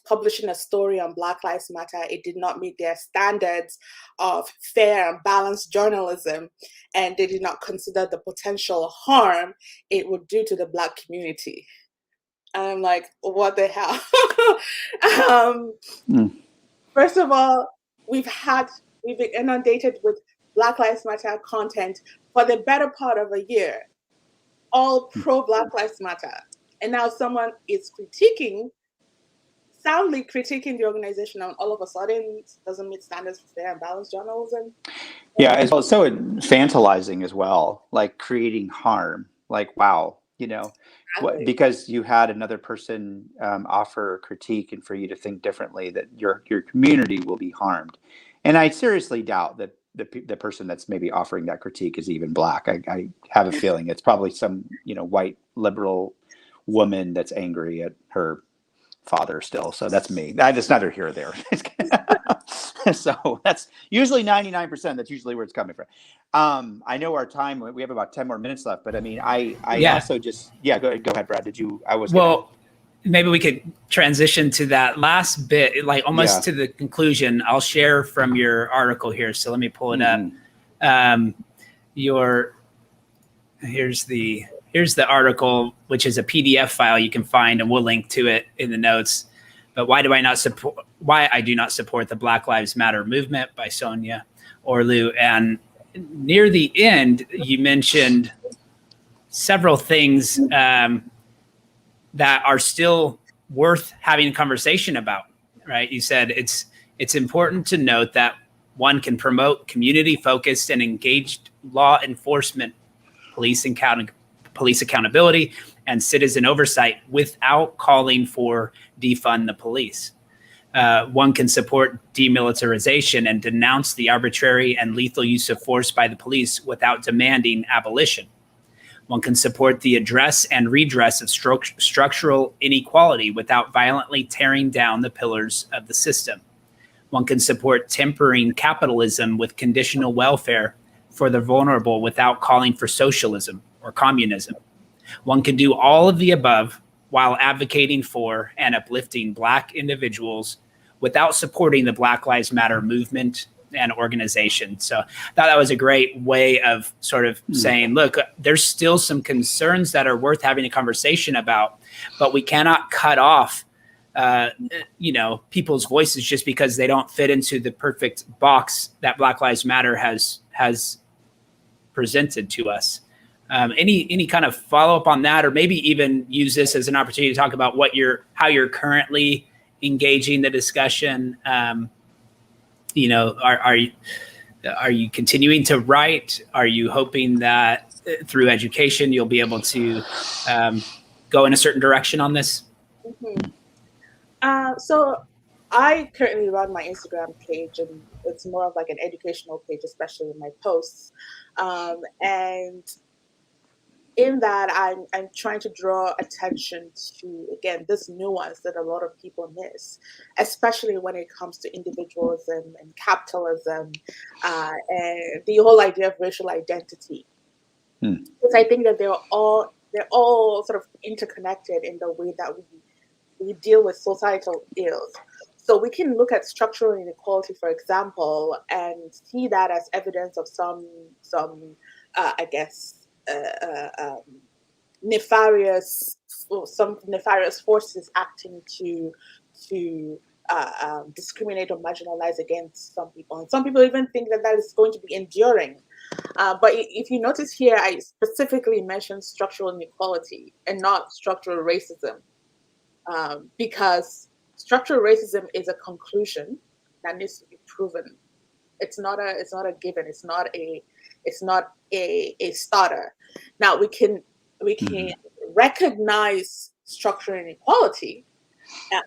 publishing a story on Black Lives Matter. It did not meet their standards of fair and balanced journalism, and they did not consider the potential harm it would do to the Black community." And I'm like, what the hell? First of all, we've been inundated with Black Lives Matter content for the better part of a year, all pro Black Lives Matter. And now someone is soundly critiquing the organization, and all of a sudden it doesn't meet standards for fair and balanced journalism. Yeah, as well, so infantilizing as well, like creating harm. Like, wow, Exactly. because you had another person offer a critique, and for you to think differently, that your community will be harmed. And I seriously doubt that the person that's maybe offering that critique is even Black. I have a feeling it's probably some white liberal woman that's angry at her father still. So that's me. That's neither here or there. So that's usually 99%. That's usually where it's coming from. I know our time, we have about 10 more minutes left, but I mean, I also just, go ahead, Brad. Maybe we could transition to that last bit, like almost to the conclusion. I'll share from your article here. So let me pull it up. Here's the article, which is a PDF file you can find, and we'll link to it in the notes. But why I do not support the Black Lives Matter movement by Sonia Orlu. And near the end, you mentioned several things that are still worth having a conversation about, right? You said it's important to note that one can promote community-focused and engaged law enforcement, police accountability, and citizen oversight without calling for defund the police. One can support demilitarization and denounce the arbitrary and lethal use of force by the police without demanding abolition. One can support the address and redress of structural inequality without violently tearing down the pillars of the system. One can support tempering capitalism with conditional welfare for the vulnerable without calling for socialism or communism. One can do all of the above while advocating for and uplifting Black individuals without supporting the Black Lives Matter movement and organization. So I thought that was a great way of sort of saying, look, there's still some concerns that are worth having a conversation about, but we cannot cut off people's voices just because they don't fit into the perfect box that Black Lives Matter has presented to us. Any kind of follow up on that, or maybe even use this as an opportunity to talk about how you're currently engaging the discussion? Are you continuing to write? Are you hoping that through education you'll be able to go in a certain direction on this? So I currently run my Instagram page, and it's more of like an educational page, especially with my posts. And in that, I'm trying to draw attention to, again, this nuance that a lot of people miss, especially when it comes to individualism and capitalism, and the whole idea of racial identity. Because I think that they're all sort of interconnected in the way that we deal with societal ills. So we can look at structural inequality, for example, and see that as evidence of some nefarious forces acting to discriminate or marginalize against some people. And some people even think that is going to be enduring. But if you notice here, I specifically mentioned structural inequality and not structural racism, because structural racism is a conclusion that needs to be proven. It's not a given. It's not a starter. Now we can recognize structural inequality,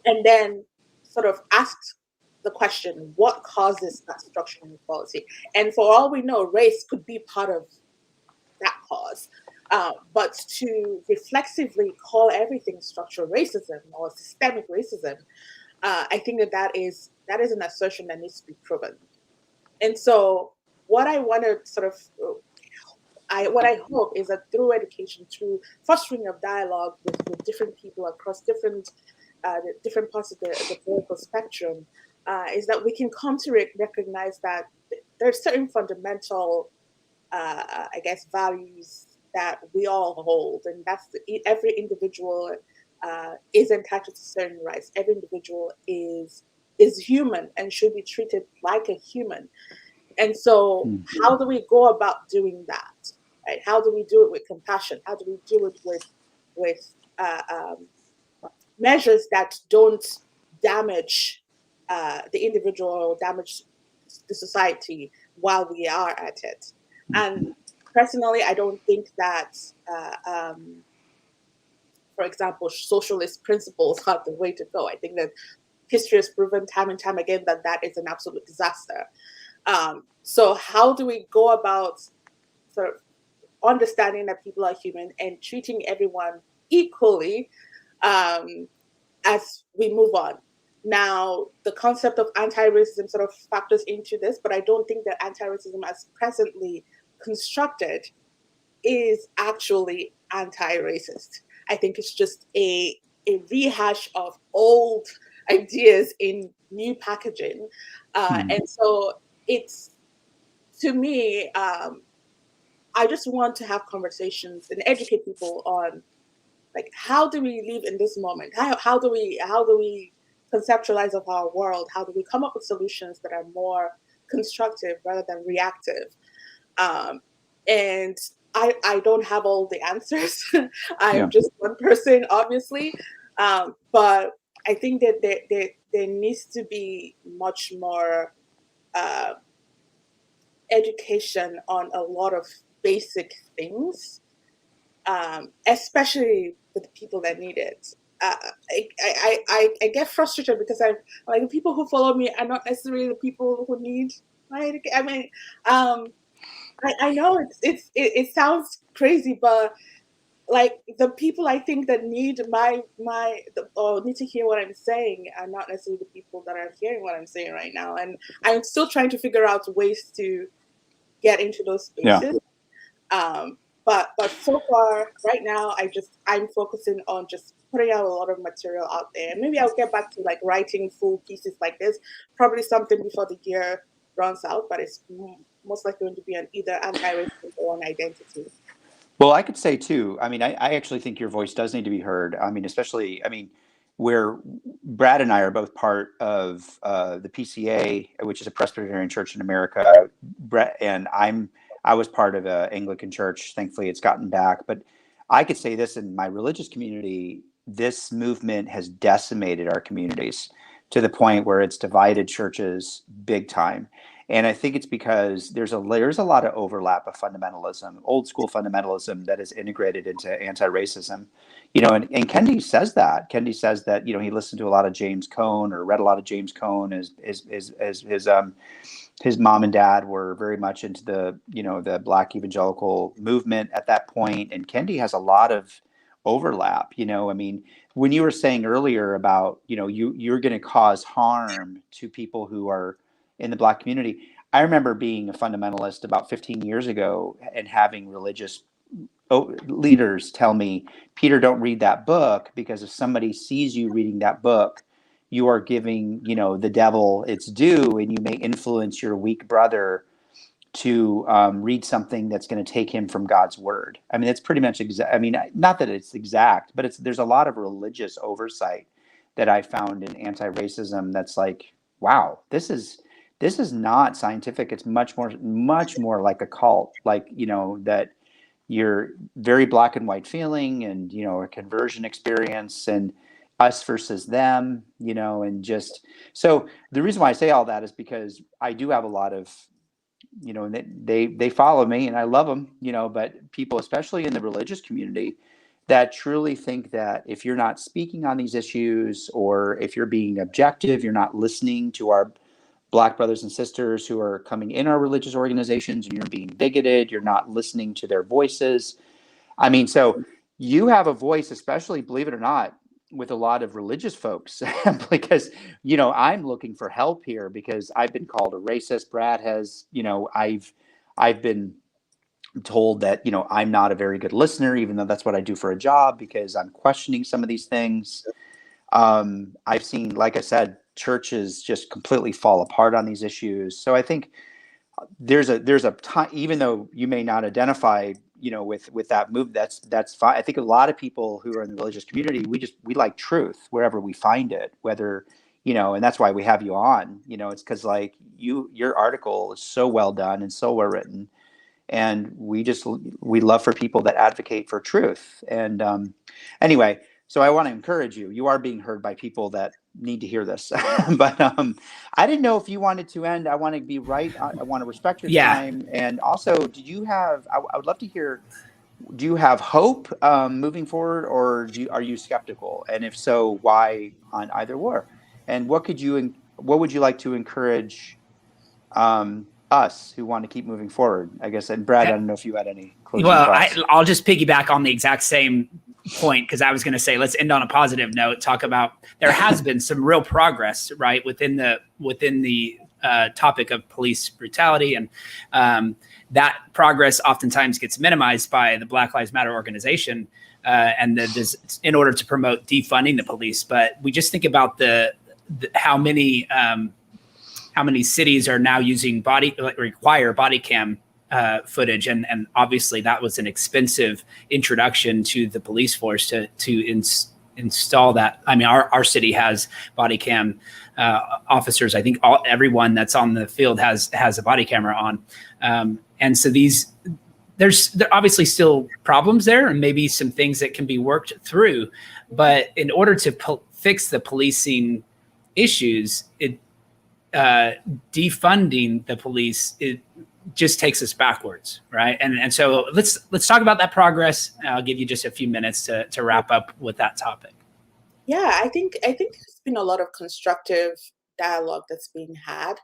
and then sort of ask the question, what causes that structural inequality? And for all we know, race could be part of that cause. But to reflexively call everything structural racism or systemic racism, I think that is an assertion that needs to be proven. And so what I want to what I hope is that through education, through fostering of dialogue with different people across different parts of the political spectrum, is that we can come to recognize that there's certain fundamental, values that we all hold, and that's every individual is entitled to certain rights. Every individual is human and should be treated like a human. And so how do we go about doing that? Right? How do we do it with compassion? How do we do it with measures that don't damage the individual or damage the society while we are at it? And personally, I don't think that, for example, socialist principles are the way to go. I think that history has proven time and time again that is an absolute disaster. So how do we go about sort of understanding that people are human and treating everyone equally as we move on? Now, the concept of anti-racism sort of factors into this, but I don't think that anti-racism as presently constructed is actually anti-racist. I think it's just a rehash of old ideas in new packaging. And so it's, to me, I just want to have conversations and educate people on, like, how do we live in this moment? How do we conceptualize of our world? How do we come up with solutions that are more constructive rather than reactive? And I don't have all the answers. I'm just one person, obviously. But I think that there needs to be much more education on a lot of basic things, especially with the people that need it. I get frustrated because I'm like, the people who follow me are not necessarily the people who need my education. I mean, I know it sounds crazy, but like the people I think that need or need to hear what I'm saying are not necessarily the people that are hearing what I'm saying right now. And I'm still trying to figure out ways to get into those spaces. But so far, right now, I'm focusing on just putting out a lot of material out there. And maybe I'll get back to like writing full pieces like this, probably something before the year runs out, but it's most likely going to be on either anti-racism or an identity. Well, I could say too. I mean, I actually think your voice does need to be heard. I mean, especially, I mean, where Brad and I are both part of the PCA, which is a Presbyterian church in America. Brett and I was part of an Anglican church. Thankfully, it's gotten back. But I could say this in my religious community: this movement has decimated our communities to the point where it's divided churches big time. And I think it's because there's a lot of overlap of fundamentalism, old school fundamentalism that is integrated into anti-racism. You know, and Kendi says that. Kendi says that, you know, he listened to a lot of James Cone or read a lot of James Cone as his mom and dad were very much into the, you know, the Black evangelical movement at that point. And Kendi has a lot of overlap. You know, I mean, when you were saying earlier about, you know, you're going to cause harm to people who are in the Black community. I remember being a fundamentalist about 15 years ago and having religious leaders tell me, Peter, don't read that book, because if somebody sees you reading that book, you are giving, you know, the devil its due, and you may influence your weak brother to read something that's going to take him from God's word. I mean, it's pretty much I mean, not that it's exact, but there's a lot of religious oversight that I found in anti-racism that's like, wow, this is not scientific. It's much more like a cult, like, you know, that you're very black and white feeling, and, you know, a conversion experience, and us versus them, you know, and just, so the reason why I say all that is because I do have a lot of, you know, they follow me and I love them, you know, but people, especially in the religious community, that truly think that if you're not speaking on these issues, or if you're being objective, you're not listening to our Black brothers and sisters who are coming in our religious organizations, and you're being bigoted, you're not listening to their voices. I mean, so you have a voice, especially, believe it or not, with a lot of religious folks, because, you know, I'm looking for help here because I've been called a racist. Brad has, you know, I've been told that, you know, I'm not a very good listener, even though that's what I do for a job, because I'm questioning some of these things. I've seen, like I said, churches just completely fall apart on these issues. So I think there's a time, even though you may not identify, you know, with that move, that's fine. I think a lot of people who are in the religious community, we like truth wherever we find it, whether, you know, and that's why we have you on, you know, it's because, like, your article is so well done and so well written. And we love for people that advocate for truth. And anyway, so I want to encourage you. You are being heard by people that need to hear this. But I didn't know if you wanted to end. I want to be right. I want to respect your time. And also, did you have? I would love to hear. Do you have hope moving forward, or are you skeptical? And if so, why on either or? And what would you like to encourage us who want to keep moving forward, I guess? And Brad, I don't know if you had any closing thoughts. I'll just piggyback on the exact same point, because I was going to say, let's end on a positive note, talk about, there has been some real progress, right, within the topic of police brutality. And that progress oftentimes gets minimized by the Black Lives Matter organization and in order to promote defunding the police. But we just think about how many cities are now using require body cam footage, and obviously that was an expensive introduction to the police force to install that. I mean, our city has body cam officers. I think everyone that's on the field has a body camera on, and so there are obviously still problems there, and maybe some things that can be worked through. But in order to fix the policing issues, defunding the police, it just takes us backwards, right? And so let's talk about that progress. I'll give you just a few minutes to wrap up with that topic. Yeah, I think there's been a lot of constructive dialogue that's being had.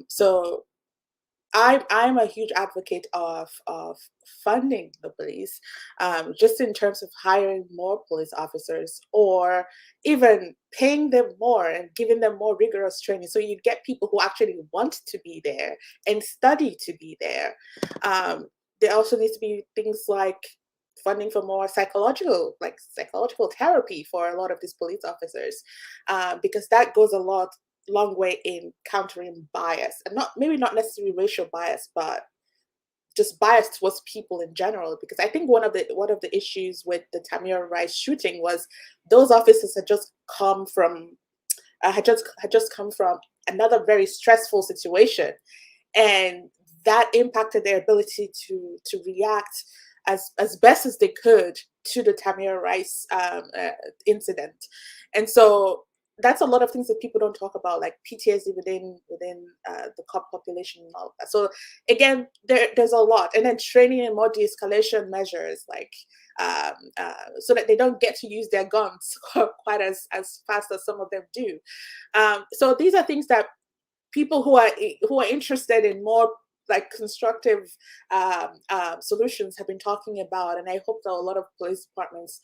So I'm a huge advocate of funding the police, just in terms of hiring more police officers, or even paying them more and giving them more rigorous training, so you get people who actually want to be there and study to be there. There also needs to be things like funding for more psychological therapy for a lot of these police officers, because that goes a long way in countering bias, and maybe not necessarily racial bias, but just bias towards people in general. Because I think one of the issues with the Tamir Rice shooting was those officers had just come from another very stressful situation, and that impacted their ability to react as best as they could to the Tamir Rice incident. And so that's a lot of things that people don't talk about, like PTSD within the cop population and all of that. So again, there's a lot, and then training and more de-escalation measures, like so that they don't get to use their guns quite as fast as some of them do. So these are things that people who are interested in more like constructive solutions have been talking about, and I hope that a lot of police departments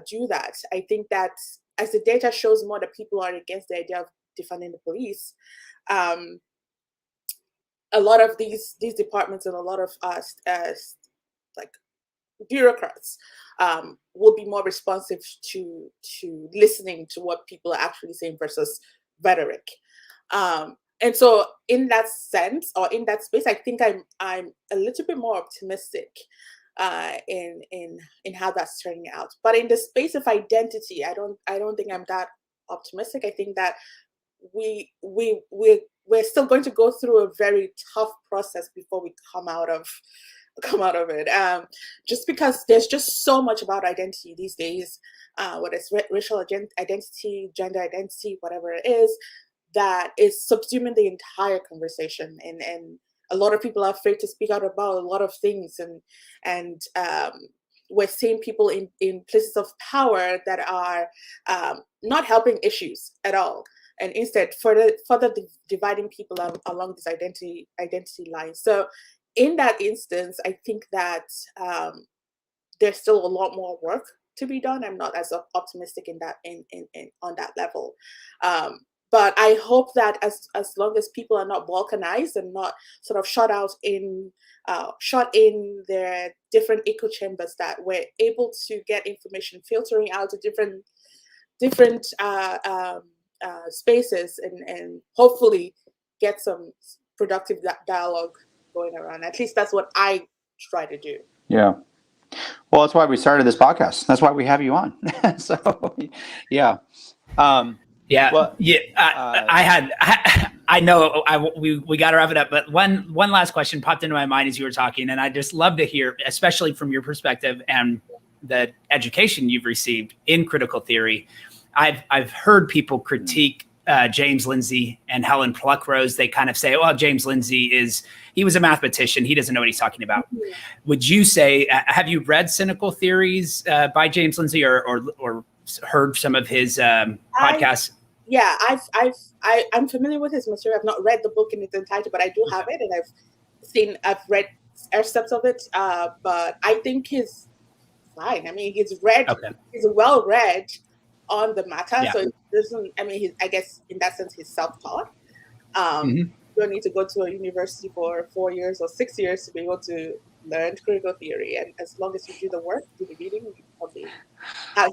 do that. I think that as the data shows more that people are against the idea of defunding the police, a lot of these departments and a lot of like bureaucrats will be more responsive to listening to what people are actually saying versus rhetoric. And so in that sense, or in that space, I think I'm a little bit more optimistic in how that's turning out. But in the space of identity, I don't think I'm that optimistic. I think that we're still going to go through a very tough process before we come out of it. Just because there's just so much about identity these days, whether it's racial identity, gender identity, whatever it is, that is subsuming the entire conversation, and a lot of people are afraid to speak out about a lot of things, and we're seeing people in places of power that are not helping issues at all, and instead further dividing people along this identity line. So in that instance, I think that there's still a lot more work to be done. I'm not as optimistic in that on that level. But I hope that as long as people are not balkanized and not sort of shot in their different echo chambers, that we're able to get information filtering out to different spaces, and hopefully get some productive dialogue going around. At least that's what I try to do. Yeah. Well, that's why we started this podcast. That's why we have you on. So, yeah. Yeah, well, I know we got to wrap it up, but one last question popped into my mind as you were talking, and I just love to hear, especially from your perspective and the education you've received in critical theory. I've heard people critique James Lindsay and Helen Pluckrose. They kind of say, well, James Lindsay he was a mathematician. He doesn't know what he's talking about. Mm-hmm. Would you say, have you read Cynical Theories by James Lindsay or heard some of his podcasts? I'm familiar with his material. I've not read the book in its entirety, but I do have it, and I've read excerpts of it. But I think he's fine. I mean, he's well read on the matter, so it doesn't. I mean, I guess in that sense, he's self-taught. You don't need to go to a university for 4 years or 6 years to be able to learn critical theory, and as long as you do the work, do the reading, you probably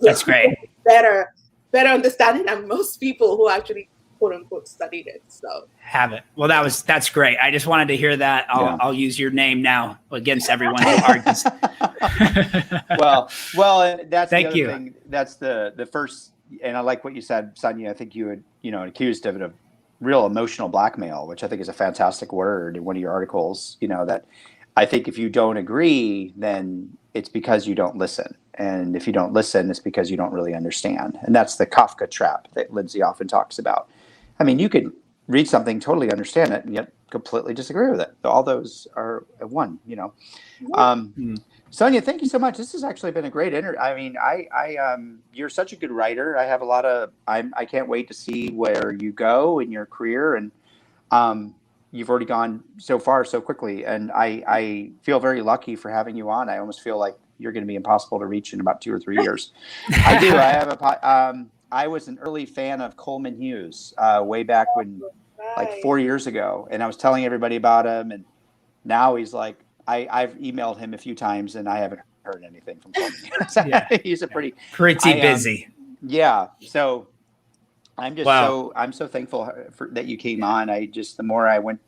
that's great. Better understanding than most people who actually quote unquote studied it. So have it. Well, that's great. I just wanted to hear that. I'll use your name now against everyone who argues. well, that's thank you. Thing. That's the first, and I like what you said, Sonia. I think you had accused of it of real emotional blackmail, which I think is a fantastic word in one of your articles. That I think if you don't agree, then it's because you don't listen. And if you don't listen, it's because you don't really understand. And that's the Kafka trap that Lindsay often talks about. I mean, you could read something, totally understand it, and yet completely disagree with it. All those are one, Sonia, thank you so much. This has actually been a great interview. I mean, you're such a good writer. I have I can't wait to see where you go in your career. And you've already gone so far so quickly. And I feel very lucky for having you on. I almost feel like you're going to be impossible to reach in about 2 or 3 years. I do. I was an early fan of Coleman Hughes way back when, like 4 years ago, and I was telling everybody about him. And now he's like, I've emailed him a few times, and I haven't heard anything from Coleman Hughes. He's a pretty busy. Yeah. So I'm just Wow. I'm so thankful that you came on. The more I went,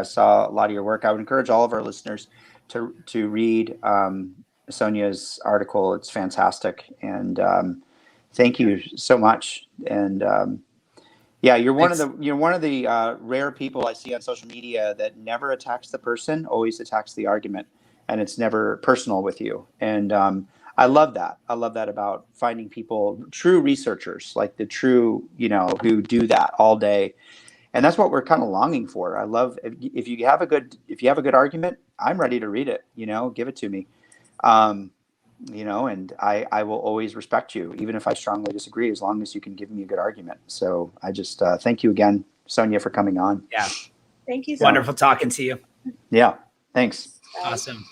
saw a lot of your work. I would encourage all of our listeners to read Sonia's article. It's fantastic, and thank you so much. And you're one of the rare people I see on social media that never attacks the person, always attacks the argument, and it's never personal with you. And I love that. I love that about finding people, true researchers, like the true, who do that all day. And that's what we're kind of longing for. I love if you have a good argument, I'm ready to read it. Give it to me. And I will always respect you, even if I strongly disagree, as long as you can give me a good argument. So I just thank you again, Sonia, for coming on. Yeah. Thank you so Wonderful talking to you. Yeah. Thanks. much. Awesome.